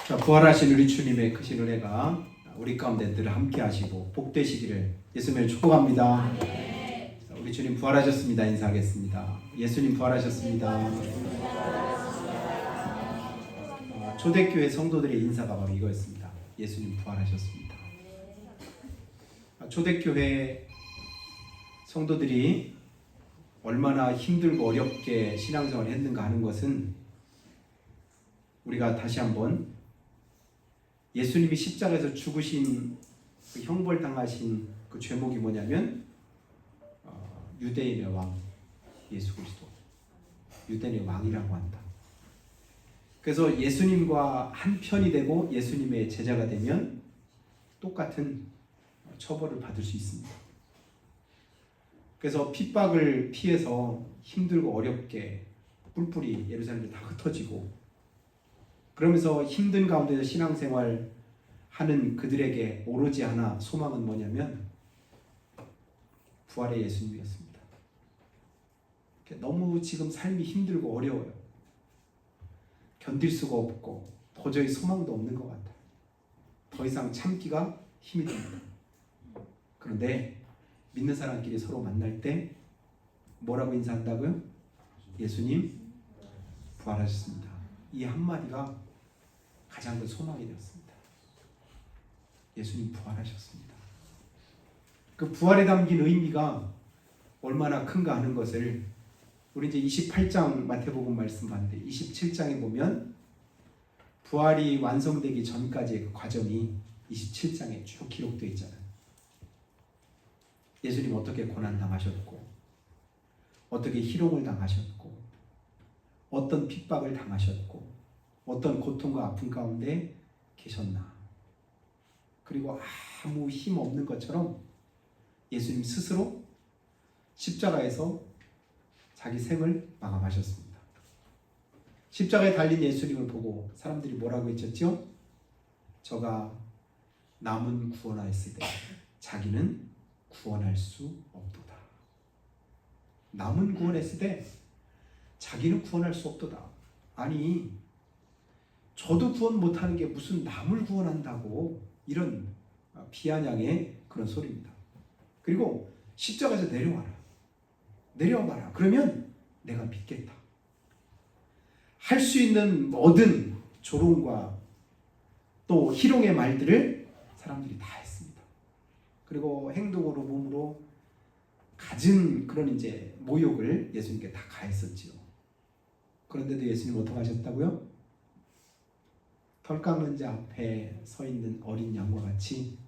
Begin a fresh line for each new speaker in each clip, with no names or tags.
자, 부활하신 우리 주님의 크신 은혜가 우리 가운데 늘 함께 하시고 복되시기를 예수님을 축복합니다. 자, 우리 주님 부활하셨습니다. 인사하겠습니다. 예수님 부활하셨습니다. 초대교회 성도들의 인사가 바로 이거였습니다. 예수님 부활하셨습니다. 초대교회 성도들이 얼마나 힘들고 어렵게 신앙생활을 했는가 하는 것은 우리가 다시 한번 예수님이 십자가에서 죽으신 그 형벌당하신 그 죄목이 뭐냐면 유대인의 왕 예수 그리스도, 유대인의 왕이라고 한다. 그래서 예수님과 한 편이 되고 예수님의 제자가 되면 똑같은 처벌을 받을 수 있습니다. 그래서 핍박을 피해서 힘들고 어렵게 뿔뿔이 예루살렘이 다 흩어지고 그러면서 힘든 가운데서 신앙생활 하는 그들에게 오로지 하나 소망은 뭐냐면 부활의 예수님이었습니다. 너무 지금 삶이 힘들고 어려워요. 견딜 수가 없고 도저히 소망도 없는 것 같아요. 더 이상 참기가 힘이 듭니다. 그런데 믿는 사람끼리 서로 만날 때 뭐라고 인사한다고요? 예수님 부활하셨습니다. 이 한마디가 가장 큰 소망이 되었습니다. 예수님 부활하셨습니다. 그 부활에 담긴 의미가 얼마나 큰가 하는 것을 우리 이제 28장 마태복음 말씀 봤는데 27장에 보면 부활이 완성되기 전까지의 그 과정이 27장에 쭉 기록되어 있잖아요. 예수님 어떻게 고난당하셨고 어떻게 희롱을 당하셨고 어떤 핍박을 당하셨고 어떤 고통과 아픔 가운데 계셨나. 그리고 아무 힘 없는 것처럼 예수님 스스로 십자가에서 자기 생을 마감하셨습니다. 십자가에 달린 예수님을 보고 사람들이 뭐라고 외쳤죠? 저가 남은 구원하였을 때 자기는 구원할 수 없도다. 남은 구원했을 때 자기는 구원할 수 없도다. 아니 저도 구원 못하는 게 무슨 남을 구원한다고, 이런 비아냥의 그런 소리입니다. 그리고 십자가에서 내려와봐라. 그러면 내가 믿겠다. 할 수 있는 모든 조롱과 또 희롱의 말들을 사람들이 다 했습니다. 그리고 행동으로 몸으로 갖은 그런 이제 모욕을 예수님께 다 가했었지요. 그런데도 예수님 어떻게 하셨다고요? 털 깎는 자 앞에 서 있는 어린 양과 같이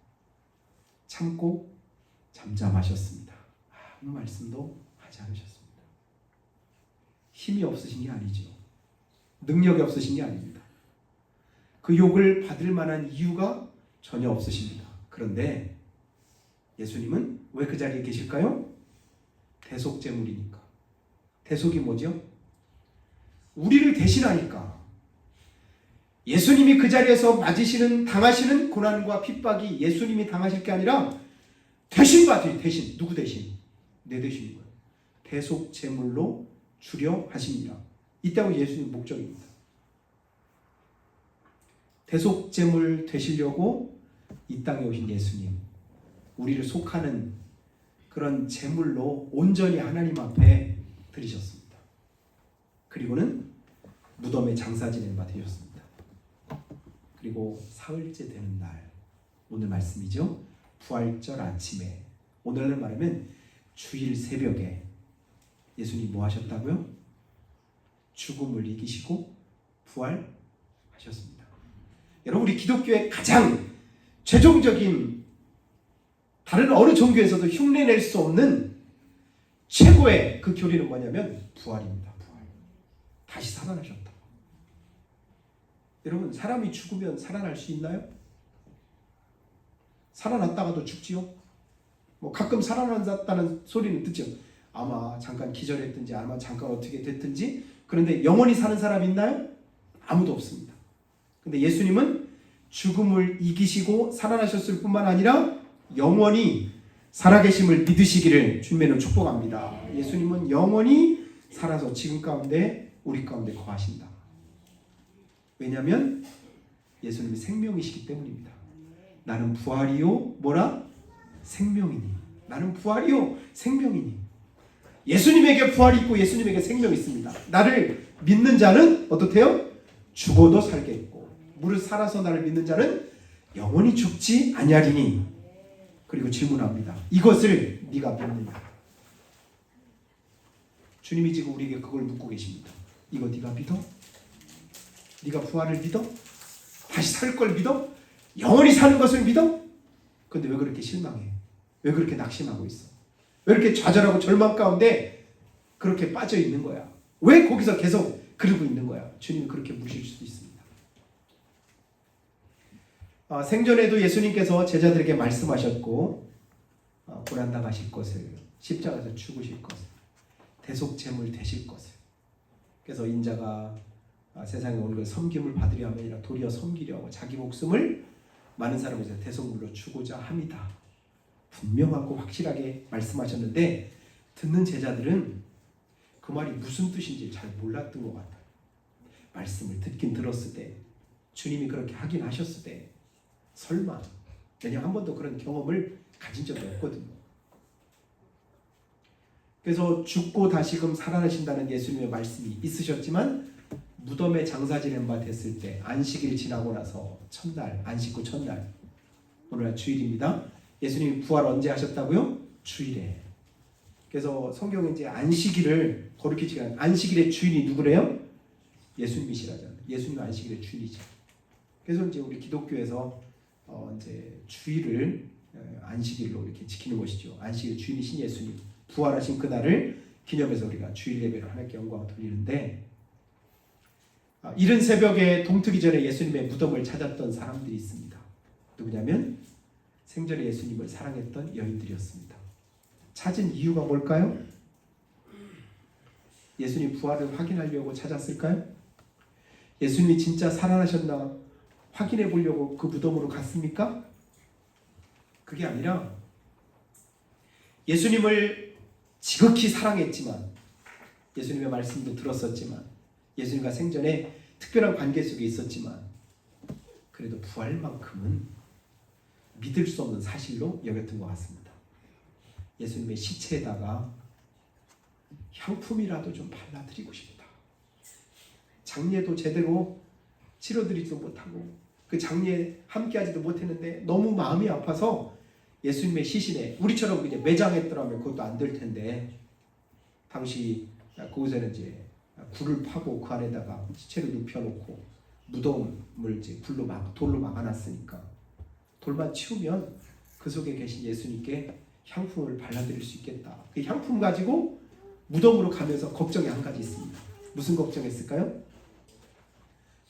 참고 잠잠하셨습니다. 아무 말씀도 하지 않으셨습니다. 힘이 없으신 게 아니죠. 능력이 없으신 게 아닙니다. 그 욕을 받을 만한 이유가 전혀 없으십니다. 그런데 예수님은 왜 그 자리에 계실까요? 대속제물이니까. 대속이 뭐죠? 우리를 대신하니까. 예수님이 그 자리에서 맞으시는 당하시는 고난과 핍박이 예수님이 당하실 게 아니라 대신 받으세요. 대신. 누구 대신? 내 대신인 거예요. 대속 제물로 주려 하십니다. 이때가 예수님 목적입니다. 대속 제물 되시려고 이 땅에 오신 예수님, 우리를 속하는 그런 제물로 온전히 하나님 앞에 드리셨습니다. 그리고는 무덤에 장사 지낸 바 되셨습니다. 그리고 사흘째 되는 날, 오늘 말씀이죠. 부활절 아침에, 오늘날 말하면 주일 새벽에 예수님 뭐 하셨다고요? 죽음을 이기시고 부활하셨습니다. 여러분, 우리 기독교의 가장 최종적인, 다른 어느 종교에서도 흉내낼 수 없는 최고의 그 교리는 뭐냐면 부활입니다. 부활. 다시 살아나셨다. 여러분, 사람이 죽으면 살아날 수 있나요? 살아났다가도 죽지요? 뭐 가끔 살아났다는 소리는 듣죠. 아마 잠깐 기절했든지 아마 잠깐 어떻게 됐든지. 그런데 영원히 사는 사람 있나요? 아무도 없습니다. 근데 예수님은 죽음을 이기시고 살아나셨을 뿐만 아니라 영원히 살아계심을 믿으시기를 주님의 축복합니다. 예수님은 영원히 살아서 지금 가운데 우리 가운데 거하신다. 왜냐하면 예수님이 생명이시기 때문입니다. 나는 부활이요 뭐라? 생명이니. 나는 부활이요 생명이니. 예수님에게 부활이 있고 예수님에게 생명이 있습니다. 나를 믿는 자는 어떻대요? 죽어도 살겠고 무릇 살아서 나를 믿는 자는 영원히 죽지 아니하리니. 그리고 질문합니다. 이것을 네가 믿느냐? 주님이 지금 우리에게 그걸 묻고 계십니다. 이거 네가 믿어? 네가 부활을 믿어? 다시 살 걸 믿어? 영원히 사는 것을 믿어? 근데 왜 그렇게 실망해? 왜 그렇게 낙심하고 있어? 왜 이렇게 좌절하고 절망 가운데 그렇게 빠져 있는 거야? 왜 거기서 계속 그러고 있는 거야? 주님이 그렇게 물으실 수도 있습니다. 생전에도 예수님께서 제자들에게 말씀하셨고 고난당하실 것을, 십자가에서 죽으실 것을, 대속제물 되실 것을. 그래서 인자가 세상에 온 걸 섬김을 받으려 함이 아니라 도리어 섬기려 하고 자기 목숨을 많은 사람을 위해서 대속물로 주고자 합니다. 분명하고 확실하게 말씀하셨는데 듣는 제자들은 그 말이 무슨 뜻인지 잘 몰랐던 것 같아요. 말씀을 듣긴 들었을 때, 주님이 그렇게 하긴 하셨을 때 설마, 왜냐하면 한 번도 그런 경험을 가진 적이 없거든요. 그래서 죽고 다시금 살아나신다는 예수님의 말씀이 있으셨지만 무덤에 장사 지낸 바 됐을 때 안식일 지나고 나서 첫날, 안식 후 첫날, 오늘 주일입니다. 예수님이 부활 언제 하셨다고요? 주일에. 그래서 성경에 이제 안식일을 거룩히 안식일의 주인이 누구래요? 예수님이시라잖아요. 예수님은 안식일의 주인이죠. 그래서 이제 우리 기독교에서 이제 주일을 안식일로 이렇게 지키는 것이죠. 안식일 주인이신 예수님 부활하신 그날을 기념해서 우리가 주일 예배를 하나님께 영광을 돌리는데, 이른 새벽에 동트기 전에 예수님의 무덤을 찾았던 사람들이 있습니다. 누구냐면 생전에 예수님을 사랑했던 여인들이었습니다. 찾은 이유가 뭘까요? 예수님 부활을 확인하려고 찾았을까요? 예수님이 진짜 살아나셨나 확인해 보려고 그 무덤으로 갔습니까? 그게 아니라 예수님을 지극히 사랑했지만, 예수님의 말씀도 들었었지만, 예수님과 생전에 특별한 관계 속에 있었지만, 그래도 부활만큼은 믿을 수 없는 사실로 여겼던 것 같습니다. 예수님의 시체에다가 향품이라도 좀 발라드리고 싶다. 장례도 제대로 치러드리지도 못하고 그 장례에 함께하지도 못했는데 너무 마음이 아파서 예수님의 시신에, 우리처럼 그냥 매장했더라면 그것도 안 될 텐데, 당시 거기서는 이제 굴을 파고 그 안에다가 시체를 눕혀놓고 무덤을 이제 돌로 막아놨으니까 돌만 치우면 그 속에 계신 예수님께 향품을 발라드릴 수 있겠다. 그 향품 가지고 무덤으로 가면서 걱정이 한 가지 있습니다. 무슨 걱정했을까요?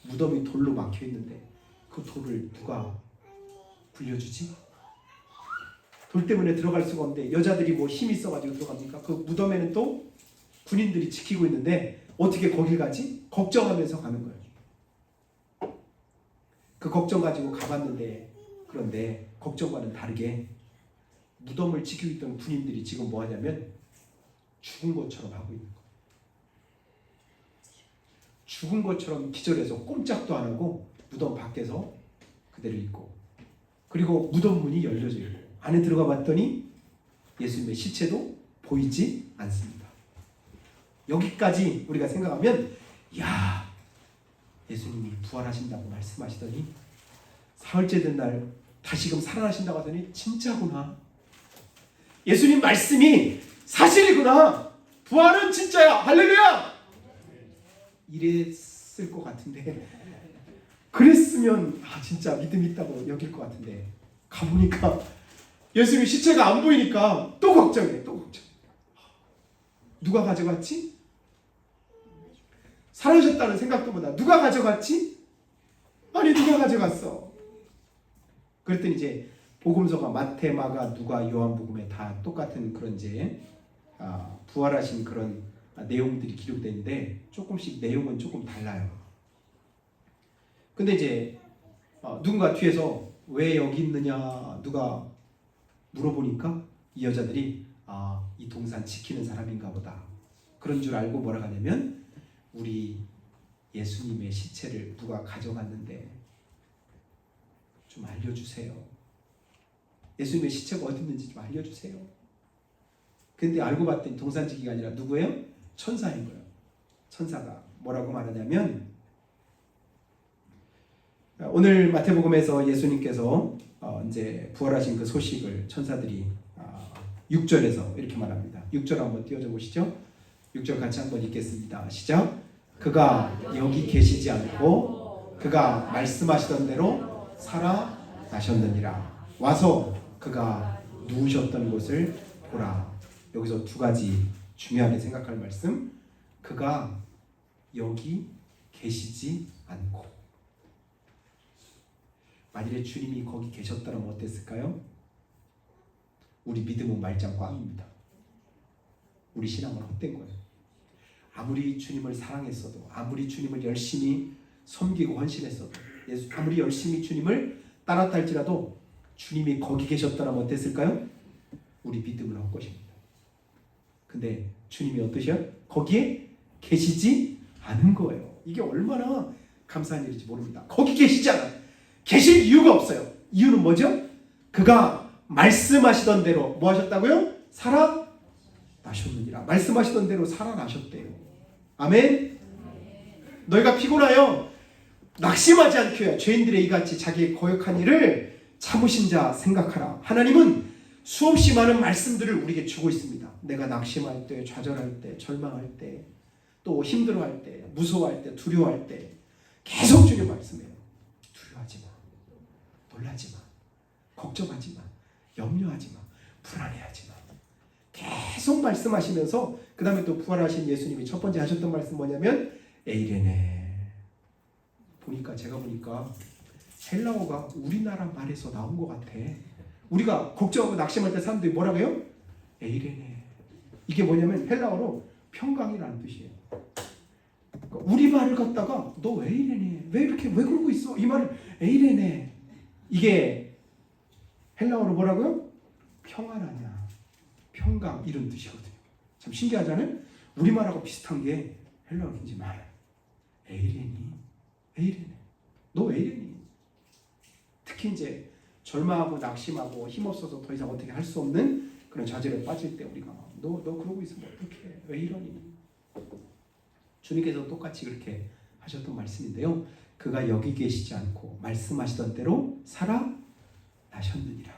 무덤이 돌로 막혀 있는데 그 돌을 누가 굴려주지? 돌 때문에 들어갈 수가 없는데 여자들이 뭐 힘이 있어가지고 들어갑니까? 그 무덤에는 또 군인들이 지키고 있는데 어떻게 거길 가지? 걱정하면서 가는 거예요. 그 걱정 가지고 가봤는데, 그런데 걱정과는 다르게 무덤을 지키고 있던 군인들이 지금 뭐 하냐면 죽은 것처럼 하고 있는 거예요. 죽은 것처럼 기절해서 꼼짝도 안 하고 무덤 밖에서 그대로 있고, 그리고 무덤 문이 열려져 있고 안에 들어가 봤더니 예수님의 시체도 보이지 않습니다. 여기까지 우리가 생각하면, 야, 예수님이 부활하신다고 말씀하시더니 사흘째 된 날 다시금 살아나신다고 하더니 진짜구나. 예수님 말씀이 사실이구나. 부활은 진짜야. 할렐루야. 이랬을 것 같은데, 그랬으면 진짜 믿음 있다고 여길 것 같은데, 가보니까 예수님의 시체가 안 보이니까 또 걱정해. 또 걱정. 누가 가져갔지? 사라졌다는 생각도 보다 누가 가져갔지? 아니 누가 가져갔어? 그랬더니 이제 복음서가 마태, 마가, 누가, 요한복음에 다 똑같은 그런 이제 부활하신 그런 내용들이 기록되는데 조금씩 내용은 조금 달라요. 근데 이제 누군가 뒤에서 왜 여기 있느냐 누가 물어보니까 이 여자들이 이 동산 지키는 사람인가 보다. 그런 줄 알고 뭐라 하냐면, 우리 예수님의 시체를 누가 가져갔는데 좀 알려주세요. 예수님의 시체가 어디 있는지 좀 알려주세요. 근데 알고 봤더니 동산지기가 아니라 누구예요? 천사인 거예요. 천사가 뭐라고 말하냐면, 오늘 마태복음에서 예수님께서 이제 부활하신 그 소식을 천사들이 6절에서 이렇게 말합니다. 6절 한번 띄워줘 보시죠. 6절 같이 한번 읽겠습니다. 시작. 그가 여기 계시지 않고 그가 말씀하시던 대로 살아나셨느니라. 와서 그가 누우셨던 곳을 보라. 여기서 두 가지 중요하게 생각할 말씀. 그가 여기 계시지 않고. 만일에 주님이 거기 계셨다면 어땠을까요? 우리 믿음은 말짱 꽝입니다. 우리 신앙은 헛된 거예요. 아무리 주님을 사랑했어도, 아무리 주님을 열심히 섬기고 헌신했어도, 아무리 열심히 주님을 따랐다 할지라도 주님이 거기 계셨다면 어땠을까요? 우리 믿음은 헛것입니다. 근데 주님이 어떠셔요? 거기에 계시지 않은 거예요. 이게 얼마나 감사한 일인지 모릅니다. 거기 계시지 않아요. 계실 이유가 없어요. 이유는 뭐죠? 그가 말씀하시던 대로 뭐 하셨다고요? 살아나셨느니라. 말씀하시던 대로 살아나셨대요. 아멘. 너희가 피곤하여 낙심하지 않게 해야 죄인들의 이같이 자기의 거역한 일을 참으신 자 생각하라. 하나님은 수없이 많은 말씀들을 우리에게 주고 있습니다. 내가 낙심할 때, 좌절할 때, 절망할 때, 또 힘들어할 때, 무서워할 때, 두려워할 때 계속 주님 말씀해요. 두려워하지 마, 놀라지 마, 걱정하지 마, 염려하지 마, 불안해하지 마. 계속 말씀하시면서 그 다음에 또 부활하신 예수님이 첫 번째 하셨던 말씀 뭐냐면 에이레네. 제가 보니까 헬라어가 우리나라 말에서 나온 것 같아. 우리가 걱정하고 낙심할 때 사람들이 뭐라고 해요? 에이레네. 이게 뭐냐면 헬라어로 평강이라는 뜻이에요. 그러니까 우리 말을 갖다가 너 왜 이래네? 왜 그러고 있어? 이 말을 에이레네. 이게 헬라어로 뭐라고요? 평안하냐, 평강 이런 뜻이거든요. 참 신기하잖아요. 우리말하고 비슷한 게 헬라어가 굉장히 많아요. 에이레니, 에이레네. 너 왜 이래니? 특히 이제 절망하고 낙심하고 힘없어서 더 이상 어떻게 할 수 없는 그런 좌절에 빠질 때 우리가 너 그러고 있으면 어떡해? 왜 이러니? 주님께서 똑같이 그렇게 하셨던 말씀인데요. 그가 여기 계시지 않고 말씀하시던 대로 살아나셨느니라.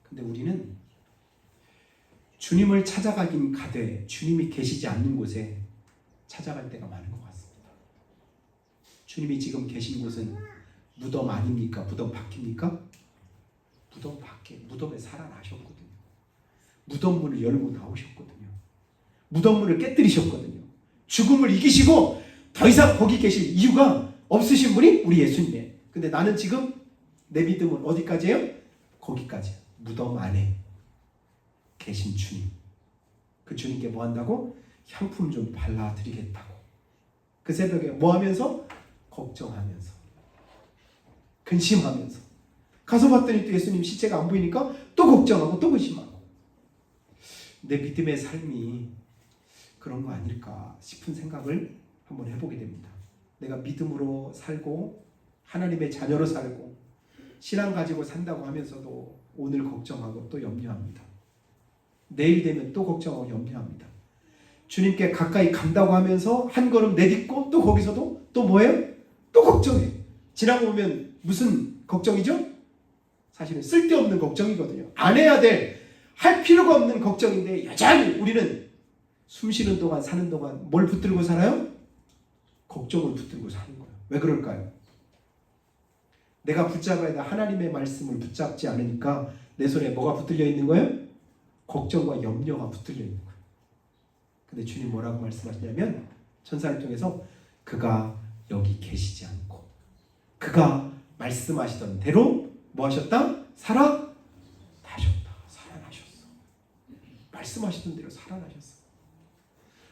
근데 우리는 주님을 찾아가긴 가되 주님이 계시지 않는 곳에 찾아갈 때가 많은 것 같습니다. 주님이 지금 계신 곳은 무덤 아닙니까? 무덤 밖입니까? 무덤 밖에, 무덤에 살아나셨거든요. 무덤문을 열고 나오셨거든요. 무덤문을 깨뜨리셨거든요. 죽음을 이기시고 더 이상 거기 계실 이유가 없으신 분이 우리 예수님이에요. 근데 나는 지금 내 믿음은 어디까지예요? 거기까지요. 무덤 안에 계신 주님. 그 주님께 뭐 한다고? 향품 좀 발라드리겠다고. 그 새벽에 뭐 하면서? 걱정하면서, 근심하면서. 가서 봤더니 또 예수님 시체가 안 보이니까 또 걱정하고 또 근심하고. 내 믿음의 삶이 그런 거 아닐까 싶은 생각을 한번 해보게 됩니다. 내가 믿음으로 살고 하나님의 자녀로 살고 신앙 가지고 산다고 하면서도 오늘 걱정하고 또 염려합니다. 내일 되면 또 걱정하고 염려합니다. 주님께 가까이 간다고 하면서 한 걸음 내딛고 또 거기서도 또 뭐예요? 또 걱정해. 지나고 보면 무슨 걱정이죠? 사실은 쓸데없는 걱정이거든요. 안 해야 될, 할 필요가 없는 걱정인데 여전히 우리는 숨 쉬는 동안 사는 동안 뭘 붙들고 살아요? 걱정을 붙들고 사는 거예요. 왜 그럴까요? 내가 붙잡아야 될 하나님의 말씀을 붙잡지 않으니까 내 손에 뭐가 붙들려 있는 거예요? 걱정과 염려가 붙들려 있는 거예요. 근데 주님 뭐라고 말씀하시냐면 천사를 통해서 그가 여기 계시지 않고 그가 말씀하시던 대로 뭐 하셨다? 살아나셨다. 살아나셨어. 말씀하시던 대로 살아나셨어.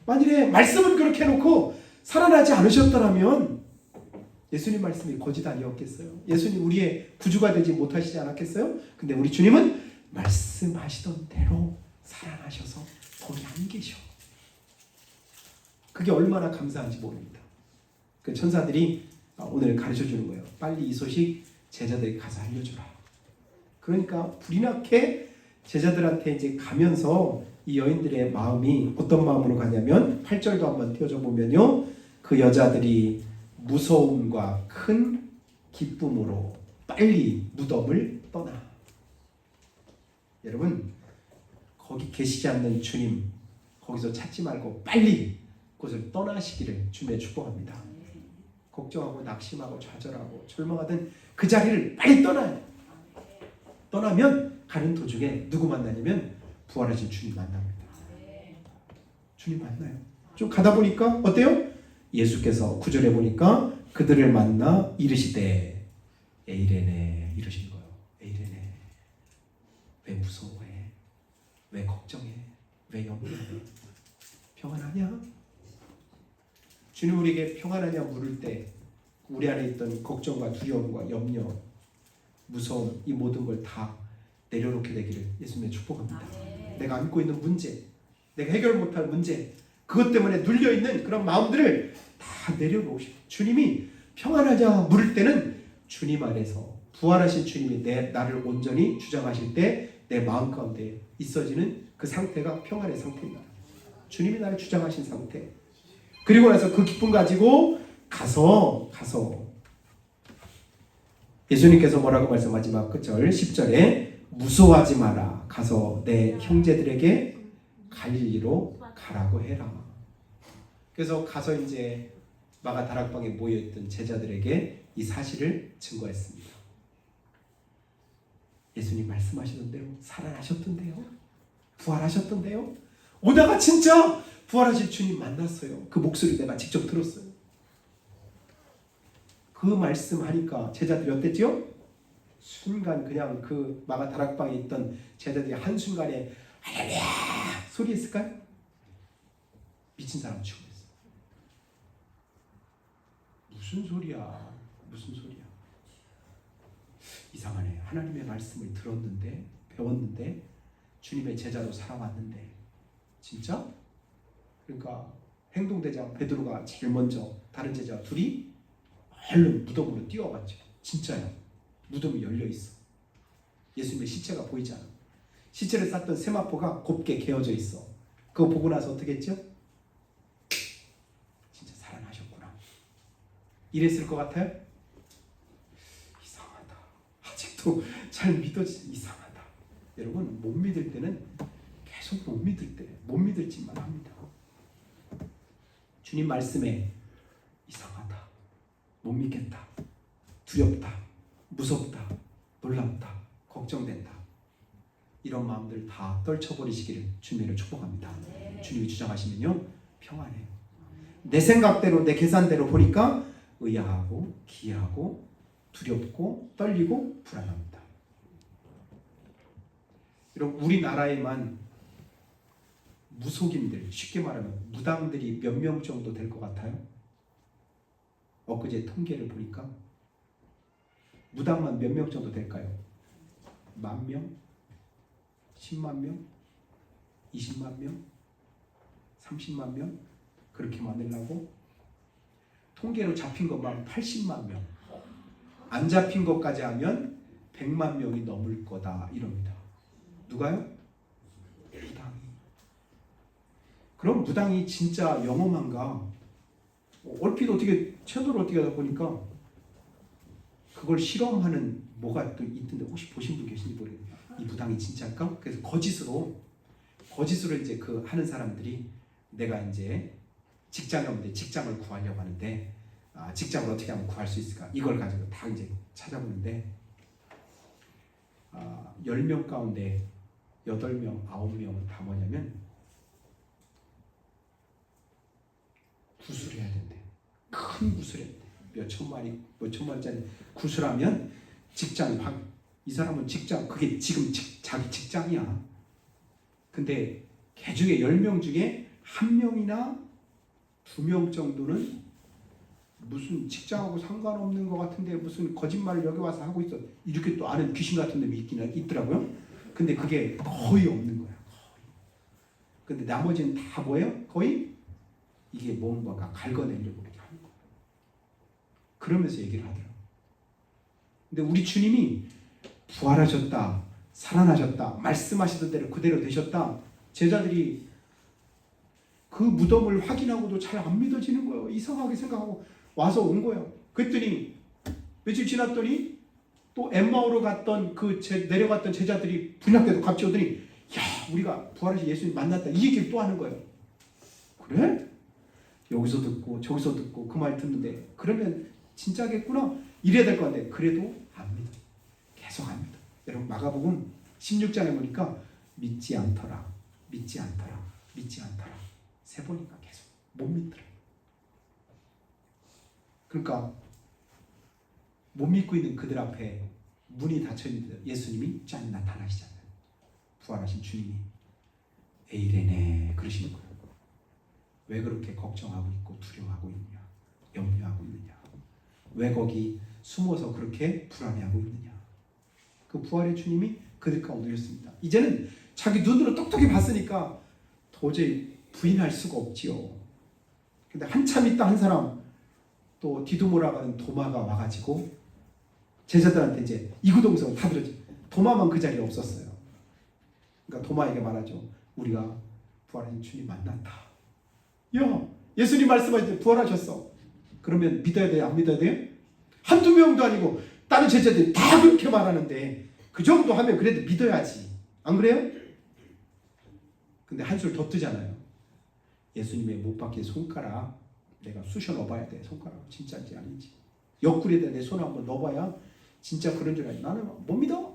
만일에 말씀은 그렇게 해놓고 살아나지 않으셨더라면 예수님 말씀이 거짓 아니었겠어요? 예수님 우리의 구주가 되지 못하시지 않았겠어요? 근데 우리 주님은 말씀하시던 대로 살아나셔서 거기 안 계셔. 그게 얼마나 감사한지 모릅니다. 그 천사들이 오늘 가르쳐주는 거예요. 빨리 이 소식 제자들이 가서 알려주라. 그러니까 불이 나게 제자들한테 이제 가면서 이 여인들의 마음이 어떤 마음으로 가냐면 8절도 한번 띄워줘 보면요. 그 여자들이 무서움과 큰 기쁨으로 빨리 무덤을 떠나. 여러분 거기 계시지 않는 주님 거기서 찾지 말고 빨리 그곳을 떠나시기를 주님의 축복합니다. 걱정하고 낙심하고 좌절하고 절망하던 그 자리를 빨리 떠나요. 떠나면 가는 도중에 누구 만나냐면 부활하신 주님 만납니다. 주님 만나요. 좀 가다 보니까 어때요? 예수께서 9절에 보니까 그들을 만나 이르시되 에이레네 이러신 거예요. 에이레네 왜 무서워해? 왜 걱정해? 왜 염려해? 평안하냐? 주님 우리에게 평안하냐 물을 때 우리 안에 있던 걱정과 두려움과 염려, 무서움 이 모든 걸 다 내려놓게 되기를 예수님의 축복합니다. 내가 안고 있는 문제, 내가 해결 못할 문제, 그것 때문에 눌려있는 그런 마음들을 다 내려놓으시고 주님이 평안하자 물을 때는 주님 안에서 부활하신 주님이 나를 온전히 주장하실 때 내 마음 가운데 있어지는 그 상태가 평안의 상태입니다. 주님이 나를 주장하신 상태. 그리고 나서 그 기쁨 가지고 가서 예수님께서 뭐라고 말씀하지 마 끝절 10절에 무서워하지 마라. 가서 내 형제들에게 갈릴리로 가라고 해라. 그래서 가서 이제 마가 다락방에 모여있던 제자들에게 이 사실을 증거했습니다. 예수님 말씀하시던데요. 살아나셨던데요. 부활하셨던데요. 오다가 진짜 부활하신 주님 만났어요. 그 목소리 내가 직접 들었어요. 그 말씀하니까 제자들이 어땠죠? 순간 그냥 그 마가 다락방에 있던 제자들이 한순간에 할렐루야 소리했을까요? 미친 사람 취급했어요. 무슨 소리야? 무슨 소리야? 이상하네. 하나님의 말씀을 들었는데 배웠는데 주님의 제자로 살아왔는데 진짜? 그러니까 행동대장 베드로가 제일 먼저 다른 제자 둘이 얼른 무덤으로 뛰어갔죠. 진짜야. 무덤이 열려있어. 예수님의 시체가 보이지 않아. 시체를 쌌던 세마포가 곱게 개어져 있어. 그거 보고 나서 어떻게 했죠? 진짜 살아나셨구나. 이랬을 것 같아요? 이상하다. 아직도 잘 믿어지지. 이상하다. 여러분 못 믿을 때는 계속 못 믿을 때 못 믿을 짓만 합니다. 주님 말씀에 이상하다. 못 믿겠다. 두렵다. 무섭다. 놀랍다. 걱정된다. 이런 마음들 다 떨쳐버리시기를 주님을 축복합니다. 주님이 주장하시면요 평안해요. 내 생각대로 내 계산대로 보니까 의아하고 기이하고 두렵고 떨리고 불안합니다. 여러분 우리나라에만 무속인들 쉽게 말하면 무당들이 몇 명 정도 될 것 같아요? 엊그제 통계를 보니까 무당만 몇 명 정도 될까요? 10,000명? 10만 명? 20만 명? 30만 명? 그렇게 만들려고? 통계로 잡힌 것만 80만 명. 안 잡힌 것까지 하면 100만 명이 넘을 거다 이럽니다. 누가요? 무당이. 그럼 무당이 진짜 영험한가? 얼핏 어떻게 채널을 어떻게 하다 보니까 그걸 실험하는 뭐가 또 있던데 혹시 보신 분 계신지 모르겠네요. 이 무당이 진짜일까? 그래서 거짓으로 이제 그 하는 사람들이 내가 이제 직장이 없는데 직장을 구하려고 하는데 직장을 어떻게 하면 구할 수 있을까? 이걸 가지고 다 이제 찾아보는데 10명 가운데 8명, 9명은 다 뭐냐면 구술해야 된대. 큰 구술해야 돼. 몇 천만짜리 구술하면 직장이 이 사람은 직장 그게 지금 자기 직장이야. 근데 개 중에 10명 중에 1명이나 2명 정도는 무슨 직장하고 상관없는 것 같은데 무슨 거짓말을 여기 와서 하고 있어. 이렇게 또 아는 귀신 같은 놈이 있더라고요. 근데 그게 거의 없는 거야. 근데 나머지는 다 뭐예요? 거의 이게 뭔가가 갉아내려고 이렇게 하는 거야. 그러면서 얘기를 하더라고. 근데 우리 주님이 부활하셨다, 살아나셨다, 말씀하시던 대로 그대로 되셨다. 제자들이 그 무덤을 확인하고도 잘 안 믿어지는 거예요. 이상하게 생각하고 와서 온 거예요. 그랬더니 며칠 지났더니 또 엠마오로 갔던 내려갔던 제자들이 분향때도 갑자기 오더니 야, 우리가 부활하신 예수님 만났다, 이 얘기를 또 하는 거예요. 그래? 여기서 듣고 저기서 듣고 그 말 듣는데 그러면 진짜겠구나 이래야 될 것 같은데 그래도 안 믿어. 계속 안 믿어. 여러분 마가복음 16장에 보니까 믿지 않더라, 믿지 않더라, 믿지 않더라 세 번인가 계속 못 믿더라. 그러니까 못 믿고 있는 그들 앞에 문이 닫혀 있는데 예수님이 짠 나타나시잖아요. 부활하신 주님이 에이레네 그러시는 거예요. 왜 그렇게 걱정하고 있고 두려워하고 있느냐, 염려하고 있느냐, 왜 거기 숨어서 그렇게 불안해하고 있느냐. 그 부활의 주님이 그들 가운데 오셨습니다. 이제는 자기 눈으로 똑똑히 봤으니까 도저히 부인할 수가 없지요. 근데 한참 있다 한 사람 또 디두모라고 하는 도마가 와가지고 제자들한테 이제 이구동성 다 들었지. 도마만 그 자리에 없었어요. 그러니까 도마에게 말하죠. 우리가 부활하신 주님 만났다. 야, 예수님 말씀하실 때 부활하셨어. 그러면 믿어야 돼요? 안 믿어야 돼요? 한두 명도 아니고 다른 제자들이 다 그렇게 말하는데 그 정도 하면 그래도 믿어야지. 안 그래요? 근데 한술 더 뜨잖아요. 예수님의 못 박힌 손가락 내가 쑤셔 넣어봐야 돼. 손가락 진짜인지 아닌지. 옆구리에다 내 손을 한번 넣어봐야 진짜 그런 줄 알지. 나는 못 믿어.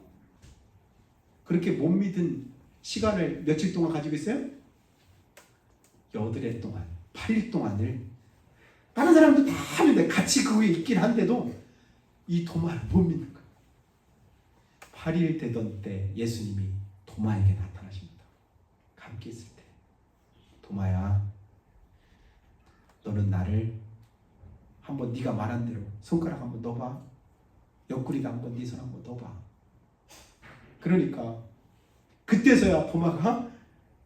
그렇게 못 믿은 시간을 며칠 동안 가지고 있어요? 8해 동안, 8일 동안을 다른 사람도 다 하는데 같이 그 위에 있긴 한데도 이 도마를 못 믿는 거예요. 8일 되던 때 예수님이 도마에게 나타나십니다. 함께 있을 때 도마야, 너는 나를 한번 네가 말한 대로 손가락 한번 넣어봐. 옆구리도 한번 네 손 한번 넣어봐. 그러니까 그때서야 도마가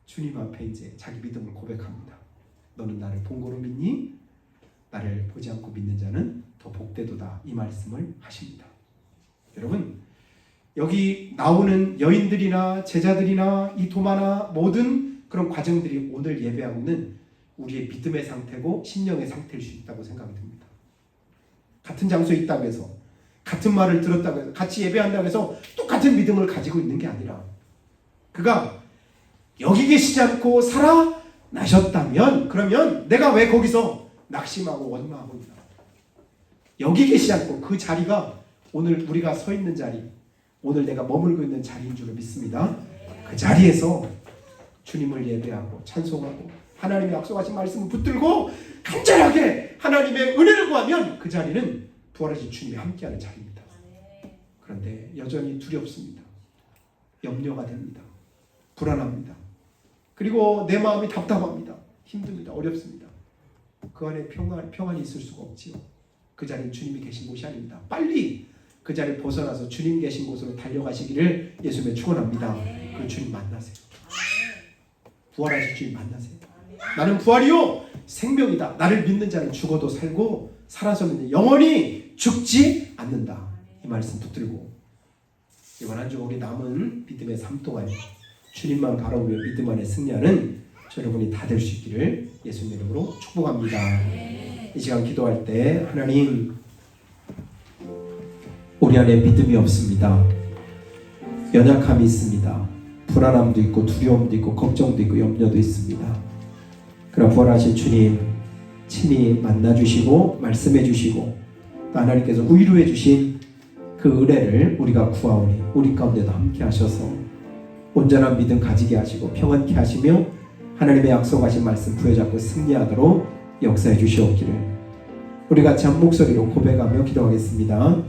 주님 앞에 이제 자기 믿음을 고백합니다. 너는 나를 본 거로 믿니? 나를 보지 않고 믿는 자는 더 복되도다. 이 말씀을 하십니다. 여러분, 여기 나오는 여인들이나 제자들이나 이 도마나 모든 그런 과정들이 오늘 예배하고 있는 우리의 믿음의 상태고 신령의 상태일 수 있다고 생각이 듭니다. 같은 장소에 있다고 해서, 같은 말을 들었다고 해서, 같이 예배한다고 해서 똑같은 믿음을 가지고 있는 게 아니라 그가 여기 계시지 않고 살아나셨다면 그러면 내가 왜 거기서 낙심하고 원망하고 있나? 여기 계시지 않고 그 자리가 오늘 우리가 서 있는 자리, 오늘 내가 머물고 있는 자리인 줄 믿습니다. 그 자리에서 주님을 예배하고 찬송하고 하나님의 약속하신 말씀을 붙들고 간절하게 하나님의 은혜를 구하면 그 자리는 부활하신 주님이 함께하는 자리입니다. 그런데 여전히 두렵습니다. 염려가 됩니다. 불안합니다. 그리고 내 마음이 답답합니다. 힘듭니다. 어렵습니다. 그 안에 평안이 있을 수가 없지요. 그 자리는 주님이 계신 곳이 아닙니다. 빨리 그 자리를 벗어나서 주님 계신 곳으로 달려가시기를 예수님의 축원합니다. 그 주님 만나세요. 부활하실 주님 만나세요. 나는 부활이요 생명이다. 나를 믿는 자는 죽어도 살고 살아서는 영원히 죽지 않는다. 이 말씀 붙들고 이번 한 주 우리 남은 믿음의 삶 동안 주님만 바라보며 믿음 안에 승리하는 여러분이 다 될 수 있기를 예수님 이름으로 축복합니다. 이 시간 기도할 때 하나님, 우리 안에 믿음이 없습니다. 연약함이 있습니다. 불안함도 있고 두려움도 있고 걱정도 있고 염려도 있습니다. 그러나 부활하신 주님 친히 만나주시고 말씀해주시고 또 하나님께서 위로해주신 그 은혜를 우리가 구하오니 우리 가운데도 함께 하셔서 온전한 믿음 가지게 하시고 평안케 하시며 하나님의 약속하신 말씀 부여잡고 승리하도록 역사해 주시옵기를 우리 같이 한 목소리로 고백하며 기도하겠습니다.